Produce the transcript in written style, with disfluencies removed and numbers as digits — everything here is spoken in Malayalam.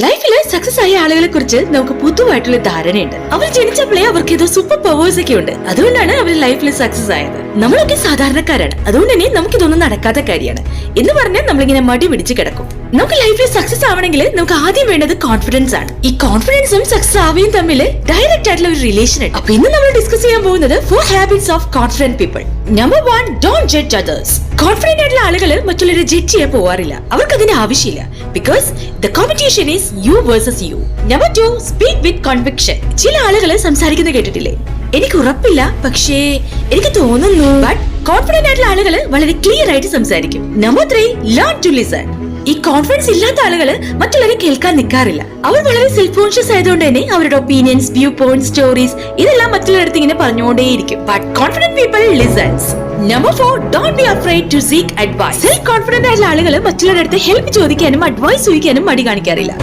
ലൈഫില് സക്സസ് ആയ ആളുകളെ കുറിച്ച് നമുക്ക് പൊതുവായിട്ടുള്ള ധാരണയുണ്ട്. അവർ ജനിച്ചപ്പോഴേ അവർക്ക് ഏതോ സൂപ്പർ പവേഴ്സ് ഒക്കെ ഉണ്ട്. അതുകൊണ്ടാണ് അവർ ലൈഫിൽ സക്സസ് ആയത്. നമ്മളൊക്കെ സാധാരണക്കാരാണ്, അതുകൊണ്ട് തന്നെ നമുക്ക് ഇതൊന്നും നടക്കാത്ത കാര്യമാണ് എന്ന് പറഞ്ഞാൽ നമ്മളിങ്ങനെ മടി പിടിച്ച് കിടക്കും. നമുക്ക് ലൈഫിൽ സക്സസ് ആവണമെങ്കിൽ നമുക്ക് ആദ്യം വേണ്ടത് കോൺഫിഡൻസ് ആണ്. ഈ കോൺഫിഡൻസും സക്സസ് ആവുകയും തമ്മിൽ ഡയറക്റ്റ് ആയിട്ടുള്ള ഒരു റിലേഷൻ ഉണ്ട്. അപ്പൊ ഇന്ന് നമ്മൾ ഡിസ്കസ് ചെയ്യാൻ പോകുന്നത് 4 habits of confident people. Number 1, don't judge others. Confident ആയിട്ടുള്ള ആളുകൾ മറ്റുള്ളവരെ ജഡ്ജ് ചെയ്യാൻ പോവാറില്ല. അവർക്ക് അതിന് ആവശ്യമില്ല. Because the competition is you versus you. Number 2, speak with conviction. ചില ആളുകൾ സംസാരിക്കുന്നത് കേട്ടിട്ടില്ലേ? എനിക്ക് ഉറപ്പില്ല, പക്ഷേ എനിക്ക് തോന്നുന്നു. ബട്ട് കോൺഫിഡന്റ് ആയിട്ടുള്ള ആളുകൾ വളരെ ക്ലിയർ ആയിട്ട് സംസാരിക്കും. Number 3, learn to listen. ഈ കോൺഫിഡൻസ് ഇല്ലാത്ത ആളുകൾ മറ്റുള്ളവരെ കേൾക്കാൻ നിൽക്കാറില്ല. അവർ വളരെ സെൽഫ് കോൺഷ്യസ് ആയതുകൊണ്ട് തന്നെ അവരുടെ ഒപ്പീനിയൻസ്, വ്യൂ പോയിന്റ്, സ്റ്റോറീസ് ഇതെല്ലാം മറ്റുള്ളവരുടെ ഇങ്ങനെ പറഞ്ഞുകൊണ്ടേയിരിക്കും. But confident people listens. Number 4, don't be afraid to seek advice. Self confident ആയിട്ടുള്ള ആളുകൾ മറ്റുള്ളവരുടെ അടുത്ത് ഹെൽപ്പ് ചോദിക്കാനും അഡ്വൈസ് ചോദിക്കാനും മടി കാണിക്കാറില്ല.